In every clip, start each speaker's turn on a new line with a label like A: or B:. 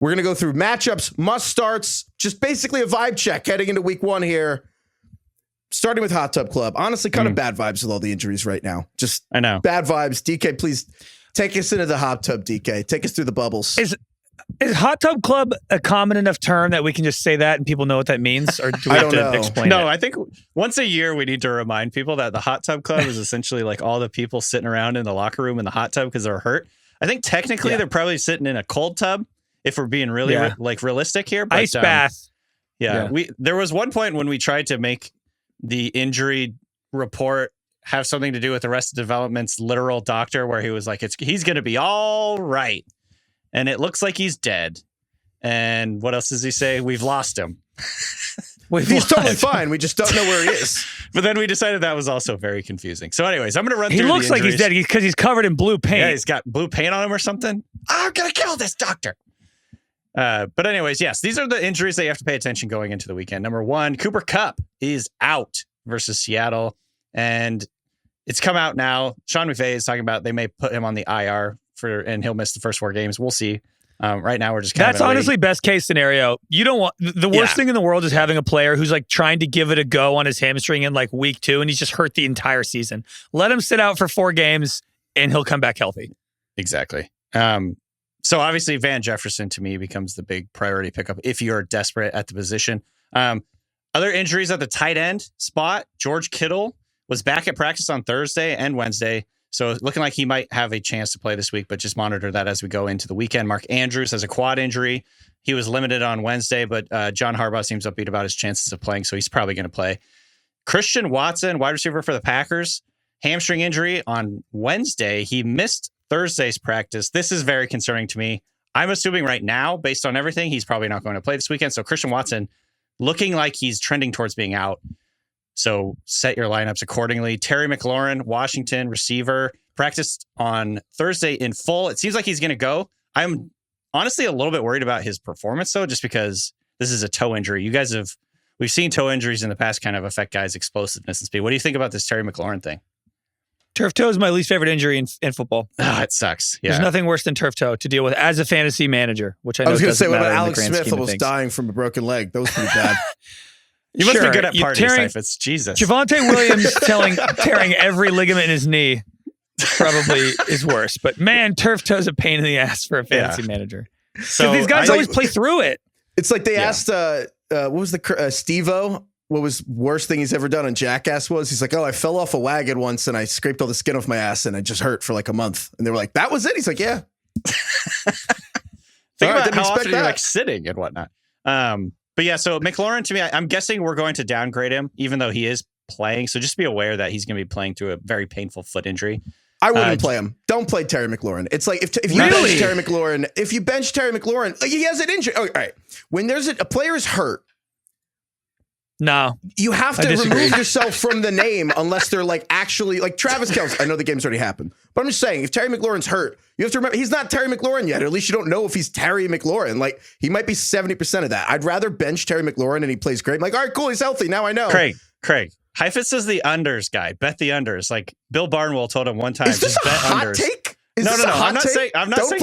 A: We're going to go through matchups, must starts, just basically a vibe check heading into week 1 here. Starting with Hot Tub Club. Honestly, kind of bad vibes with all the injuries right now. Just
B: I know.
A: Bad vibes. DK, please take us into the hot tub, DK. Take us through the bubbles.
C: Is Hot Tub Club a common enough term that we can just say that and people know what that means? Or do we have to explain it?
B: No, I think once a year we need to remind people that the Hot Tub Club is essentially like all the people sitting around in the locker room in the hot tub because they're hurt. I think technically they're probably sitting in a cold tub if we're being really realistic here. But,
C: ice bath.
B: Yeah. There was one point when we tried to make the injury report have something to do with Arrested Development's literal doctor, where he was like, he's going to be all right. And it looks like he's dead. And what else does he say? We've lost him.
A: He's totally fine. We just don't know where he is.
B: But then we decided that was also very confusing. So anyways, I'm going to run through
C: He
B: the
C: looks like he's dead because he's covered in blue paint.
B: Yeah, he's got blue paint on him or something. I'm going to kill this doctor. But anyways, yes, these are the injuries that you have to pay attention going into the weekend. Number 1, Cooper Kupp is out versus Seattle. And it's come out now. Sean McVay is talking about they may put him on the IR and he'll miss the first 4 games. We'll see. Right now, we're just
C: that's honestly best case scenario. You don't want the worst thing in the world is having a player who's like trying to give it a go on his hamstring in like week 2 and he's just hurt the entire season. Let him sit out for 4 games and he'll come back healthy.
B: Exactly. So obviously Van Jefferson to me becomes the big priority pickup if you're desperate at the position. Other injuries at the tight end spot. George Kittle was back at practice on Thursday and Wednesday. So looking like he might have a chance to play this week, but just monitor that as we go into the weekend. Mark Andrews has a quad injury. He was limited on Wednesday, but John Harbaugh seems upbeat about his chances of playing, so he's probably going to play. Christian Watson, wide receiver for the Packers, hamstring injury on Wednesday. He missed Thursday's practice. This is very concerning to me. I'm assuming right now, based on everything, he's probably not going to play this weekend. So Christian Watson looking like he's trending towards being out. So set your lineups accordingly. Terry McLaurin, Washington receiver, practiced on Thursday in full. It seems like he's going to go. I'm honestly a little bit worried about his performance, though, just because this is a toe injury. We've seen toe injuries in the past kind of affect guys' explosiveness and speed. What do you think about this Terry McLaurin thing?
C: Turf toe is my least favorite injury in football.
B: It sucks. Yeah.
C: There's nothing worse than turf toe to deal with as a fantasy manager, which I know
A: was going to say, what about
C: Alex
A: Smith almost dying from a broken leg? That was pretty bad.
B: You must be good at parties, Heifetz. Jesus.
C: Javonte Williams tearing every ligament in his knee probably is worse. But man, turf toe is a pain in the ass for a fantasy manager. So these guys always play through it.
A: It's like they asked, what was the Steve-O? What was worst thing he's ever done on Jackass was? He's like, I fell off a wagon once and I scraped all the skin off my ass and it just hurt for like a month. And they were like, that was it? He's like, yeah.
B: Think about how often you're like sitting and whatnot. But yeah, so McLaurin, to me, I'm guessing we're going to downgrade him, even though he is playing. So just be aware that he's going to be playing through a very painful foot injury.
A: I wouldn't play him. Don't play Terry McLaurin. It's like if you bench Terry McLaurin, he has an injury. Oh, all right. When there's a player is hurt,
C: no,
A: you have to remove yourself from the name unless they're like actually like Travis Kelce. I know the game's already happened, but I'm just saying if Terry McLaurin's hurt, you have to remember he's not Terry McLaurin yet, or at least you don't know if he's Terry McLaurin. Like he might be 70% of that. I'd rather bench Terry McLaurin and he plays great. I'm like, all right, cool, he's healthy. Now I know.
B: Craig. Heifetz is the unders guy. Bet the unders. Like Bill Barnwell told him one time.
A: Is this
B: just bet
A: a hot
B: unders.
A: Take?
B: No. I'm not saying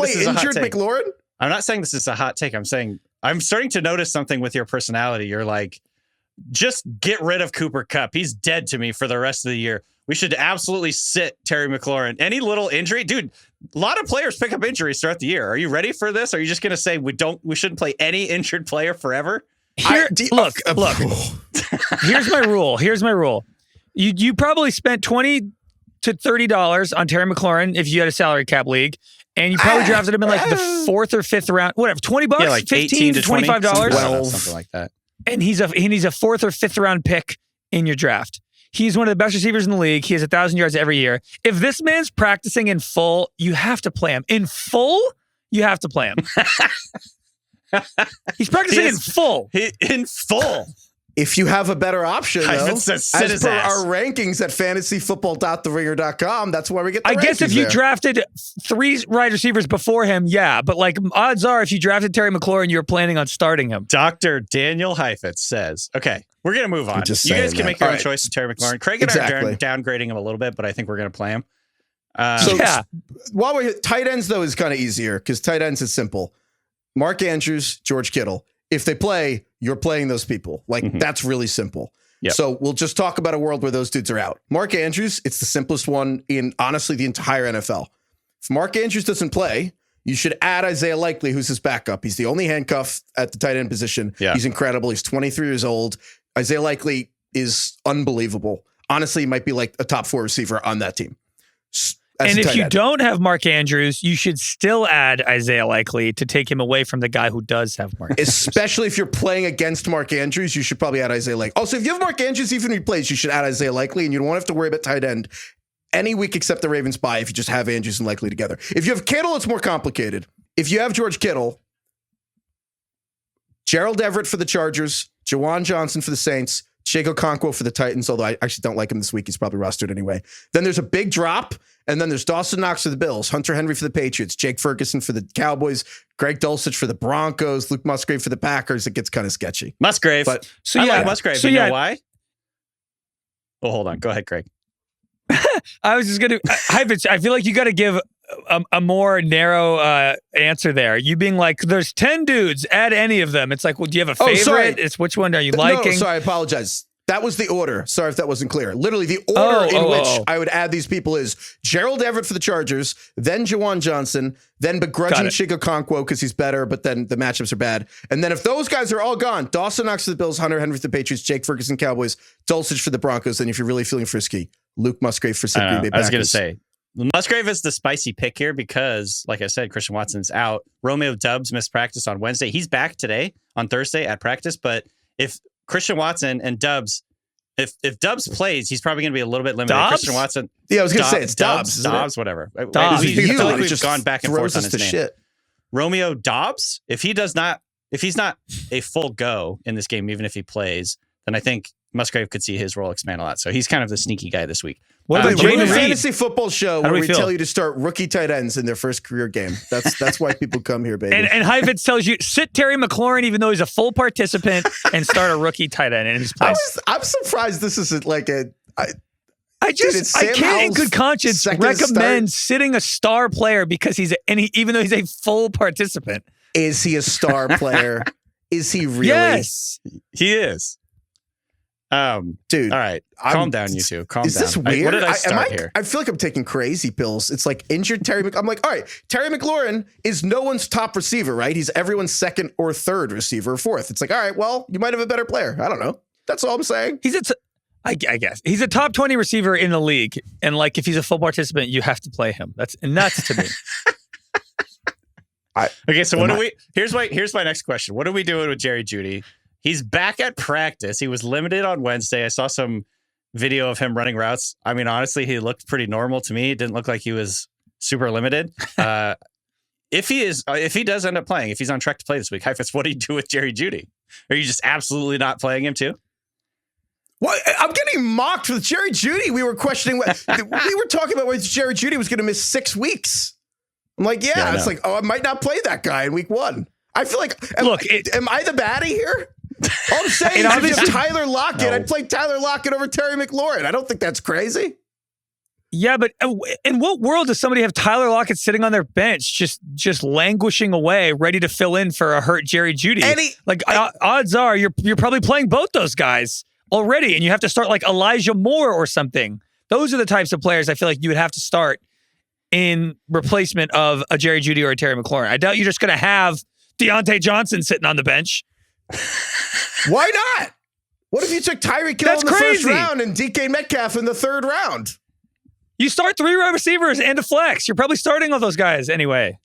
A: this is a hot take. McLaurin?
B: I'm not saying this is a hot take. I'm saying I'm starting to notice something with your personality. You're like, just get rid of Cooper Kupp. He's dead to me for the rest of the year. We should absolutely sit Terry McLaurin. Any little injury, dude. A lot of players pick up injuries throughout the year. Are you ready for this? Are you just going to say we shouldn't play any injured player forever?
C: Look. Here's my rule. You probably spent $20 to $30 on Terry McLaurin if you had a salary cap league, and you probably drafted him in like the 4th or 5th round. Whatever, $20,
B: yeah, like
C: 15 to $25,
B: something like that.
C: And he's a 4th or 5th round pick in your draft. He's one of the best receivers in the league. He has 1,000 yards every year. If this man's practicing in full, you have to play him. In full, you have to play him. He's practicing in full.
B: In full.
A: If you have a better option, though, as per
B: our
A: rankings at fantasyfootball.theringer.com, that's where we get the
C: I guess if you drafted 3 wide receivers before him, yeah. But like odds are, if you drafted Terry McLaurin, you're planning on starting him.
B: Dr. Daniel Heifetz says, okay, we're going to move on. You guys can make your own choice with Terry McLaurin. Craig and I are downgrading him a little bit, but I think we're going to play him.
A: While we're tight ends, though, is kind of easier because tight ends is simple. Mark Andrews, George Kittle. If they play, you're playing those people. Like, that's really simple.
B: Yep.
A: So we'll just talk about a world where those dudes are out. Mark Andrews, it's the simplest one in, honestly, the entire NFL. If Mark Andrews doesn't play, you should add Isaiah Likely, who's his backup. He's the only handcuff at the tight end position.
B: Yeah.
A: He's incredible. He's 23 years old. Isaiah Likely is unbelievable. Honestly, he might be like a top 4 receiver on that team.
C: And if you don't have Mark Andrews, you should still add Isaiah Likely to take him away from the guy who does have Mark Andrews.
A: Especially if you're playing against Mark Andrews, you should probably add Isaiah Likely. Also, if you have Mark Andrews, even if he plays, you should add Isaiah Likely, and you don't have to worry about tight end any week except the Ravens bye if you just have Andrews and Likely together. If you have Kittle, it's more complicated. If you have George Kittle, Gerald Everett for the Chargers, Juwan Johnson for the Saints, Chig Okonkwo for the Titans, although I actually don't like him this week. He's probably rostered anyway. Then there's a big drop, and then there's Dawson Knox for the Bills, Hunter Henry for the Patriots, Jake Ferguson for the Cowboys, Greg Dulcich for the Broncos, Luke Musgrave for the Packers. It gets kind of sketchy.
B: Musgrave.
A: But
C: So
B: I
C: yeah,
B: like Musgrave.
C: So
B: you
C: yeah,
B: know why? Oh, hold on. Go ahead, Craig.
C: I was just gonna. Heifetz, I feel like you got to give a more narrow answer there. You being like, "There's 10 dudes. Add any of them." It's like, well, do you have a favorite?
A: sorry.
C: It's which one are you liking?
A: No, sorry, I apologize. That was the order. Sorry if that wasn't clear. Literally, the order in which I would add these people is Gerald Everett for the Chargers, then Juwan Johnson, then begrudging Chig Okonkwo because he's better, but then the matchups are bad. And then if those guys are all gone, Dawson Knox for the Bills, Hunter Henry for the Patriots, Jake Ferguson Cowboys, Dulcich for the Broncos. Then if you're really feeling frisky, Luke Musgrave for Green Bay Packers.
B: I was going to say, Musgrave is the spicy pick here because, like I said, Christian Watson's out. Romeo Doubs missed practice on Wednesday. He's back today on Thursday at practice, but if Christian Watson and Doubs, if Doubs plays, he's probably going to be a little bit limited.
C: Dobbs?
B: Christian Watson.
A: Yeah, I was going to say it's Dobbs.
B: Dobbs, whatever.
C: Dobbs.
B: I feel like we've
A: just
B: gone back and forth on his name.
A: shit.
B: Romeo Doubs, if he's not a full go in this game, even if he plays, then I think Musgrave could see his role expand a lot. So he's kind of the sneaky guy this week.
C: What about
A: We're
C: Jayden
A: a
C: Reed?
A: fantasy football show
C: How do
A: where
C: we
A: we
C: feel?
A: tell you to start rookie tight ends in their first career game. That's why people come here, baby.
C: And Heifetz tells you sit Terry McLaurin even though he's a full participant and start a rookie tight end in his place.
A: I'm surprised this isn't like a.
C: I
A: Dude, it's
C: I
A: Sam
C: can't in
A: Howell's
C: good conscience
A: second
C: recommend sitting a star player because even though he's a full participant.
A: Is he a star player? Is he really?
C: Yes.
B: He is.
A: Dude.
B: All right. Calm down, you two. Calm
A: Is
B: down.
A: this weird?
B: What did I start here?
A: I feel like I'm taking crazy pills. It's like injured Terry. I'm like, all right, Terry McLaurin is no one's top receiver, right? He's everyone's second or third receiver or fourth. It's like, all right, well, you might have a better player. I don't know. That's all I'm saying.
C: I guess he's a top 20 receiver in the league, and like if he's a full participant, you have to play him. That's nuts to me.
B: Okay, so what do we? Here's my next question. What are we doing with Jerry Jeudy? He's back at practice. He was limited on Wednesday. I saw some video of him running routes. I mean, honestly, he looked pretty normal to me. It didn't look like he was super limited. If he does end up playing, if he's on track to play this week, Heifetz, what do you do with Jerry Jeudy? Are you just absolutely not playing him too?
A: What? I'm getting mocked with Jerry Jeudy. We were questioning we were talking about whether Jerry Jeudy was going to miss 6 weeks. I'm like, yeah it's like, I might not play that guy in week 1. I feel like, am I the baddie here? All I'm saying is if you have Tyler Lockett, I'd play Tyler Lockett over Terry McLaurin. I don't think that's crazy.
C: Yeah, but in what world does somebody have Tyler Lockett sitting on their bench, just languishing away, ready to fill in for a hurt Jerry Jeudy? Odds are you're probably playing both those guys already, and you have to start like Elijah Moore or something. Those are the types of players I feel like you would have to start in replacement of a Jerry Jeudy or a Terry McLaurin. I doubt you're just going to have Deontay Johnson sitting on the bench.
A: Why not? What if you took Tyreek Hill in the first round and DK Metcalf in the 3rd round?
C: You start 3 wide receivers and a flex. You're probably starting all those guys anyway.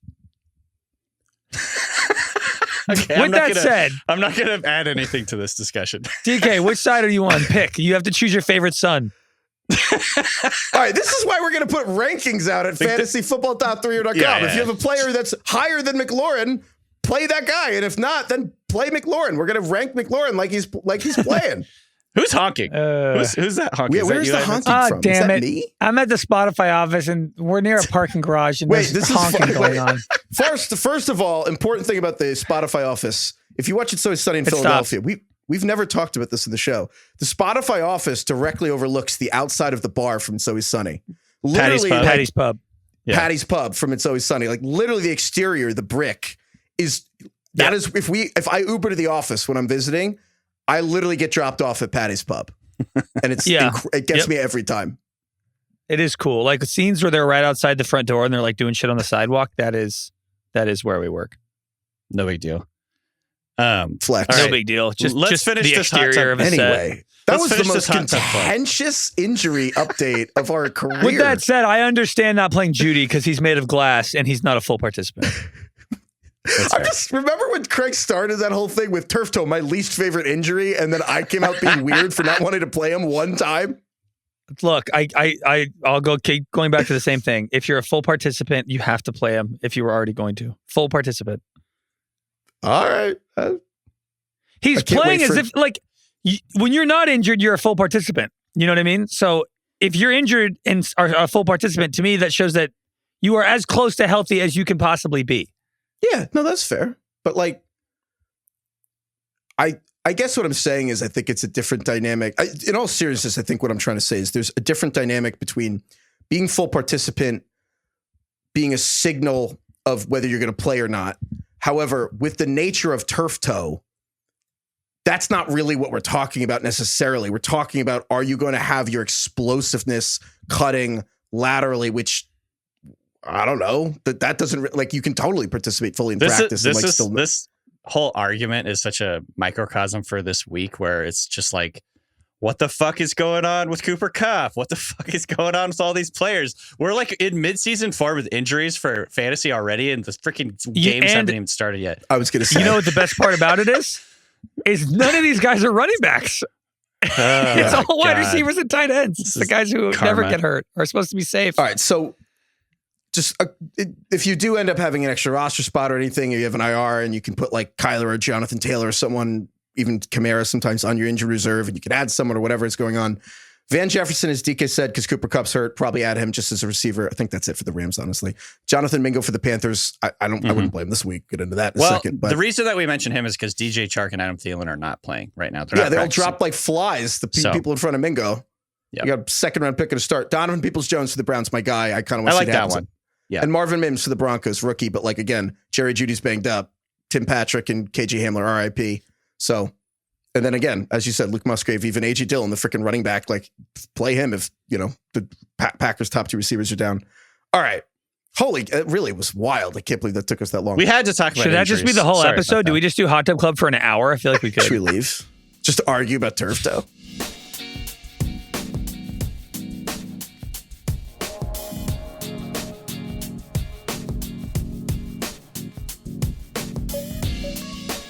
B: Okay,
C: With that said,
B: I'm not going to add anything to this discussion.
C: DK, which side are you on? Pick. You have to choose your favorite son.
A: All right, this is why we're going to put rankings out at fantasyfootball.3.com. If you have a player that's higher than McLaurin, play that guy, and if not, then play McLaurin. We're going to rank McLaurin like he's playing.
B: Who's honking? Who's that honking?
A: Yeah, where's the honking from?
C: Damn it!
A: Me?
C: I'm at the Spotify office, and we're near a parking garage, and there's honking going on.
A: First of all, important thing about the Spotify office: if you watch It's Always Sunny in Philadelphia, we've never talked about this in the show. The Spotify office directly overlooks the outside of the bar from It's Always Sunny. Literally,
C: Patty's Pub.
A: Yeah. Patty's Pub from It's Always Sunny. Like literally, the exterior, the brick is That is if I Uber to the office when I'm visiting, I literally get dropped off at Patty's Pub, and it gets me every time.
C: It is cool. Like scenes where they're right outside the front door and they're like doing shit on the sidewalk. That is where we work.
B: No big deal.
A: Flex.
C: No big deal. Just
B: finish
C: the
B: this hot
C: exterior
B: tub.
C: of a set.
A: Anyway, that
B: Let's
A: was the
B: finish
A: most
B: this hot tub fun.
A: contentious injury update of our career.
C: With that said, I understand not playing Jeudy because he's made of glass and he's not a full participant.
A: I just remember when Craig started that whole thing with turf toe, my least favorite injury, and then I came out being weird for not wanting to play him one time.
C: Look, I'll keep going back to the same thing. If you're a full participant, you have to play him if you were already going to. Full participant.
A: All right.
C: He's playing as if, like, when you're not injured, you're a full participant. You know what I mean? So if you're injured and are a full participant, to me, that shows that you are as close to healthy as you can possibly be.
A: Yeah, no, that's fair. But like, I guess what I'm saying is I think it's a different dynamic. In all seriousness, I think what I'm trying to say is there's a different dynamic between being full participant, being a signal of whether you're going to play or not. However, with the nature of turf toe, that's not really what we're talking about necessarily. We're talking about, are you going to have your explosiveness cutting laterally, which I don't know. That doesn't, like, you can totally participate fully in practice.
B: This whole argument is such a microcosm for this week where it's just like, what the fuck is going on with Cooper Kupp? What the fuck is going on with all these players? We're like in midseason form with injuries for fantasy already, and the freaking games haven't even started yet.
A: I was going to say,
C: you know what the best part about it is none of these guys are running backs. It's all wide receivers and tight ends. It's the guys who never get hurt are supposed to be safe.
A: All right, so just if you do end up having an extra roster spot or anything, or you have an IR and you can put like Kyler or Jonathan Taylor or someone, even Kamara sometimes on your injured reserve, and you can add someone or whatever is going on. Van Jefferson, as DK said, because Cooper Kupp's hurt, probably add him just as a receiver. I think that's it for the Rams, honestly. Jonathan Mingo for the Panthers. I wouldn't blame this week. Get into that in a second. But
B: the reason that we mention him is because DJ Chark and Adam Thielen are not playing right now.
A: They all dropped like flies. The people in front of Mingo. Yep. You got a second round pick at a start. Donovan Peoples-Jones for the Browns, my guy. I kind of want to see that one. Yeah. And Marvin Mims for the Broncos, rookie. But like, again, Jerry Jeudy's banged up. Tim Patrick and KJ Hamler, RIP. So, and then again, as you said, Luke Musgrave, even A.J. Dillon, the freaking running back, like, play him if, you know, the Packers' top two receivers are down. All right. It really was wild. I can't believe that took us that long.
B: We had to talk about
C: Should that just be the whole episode? Do we just do Hot Tub Club for an hour? I feel like we could.
A: Should we leave? Just to argue about turf toe?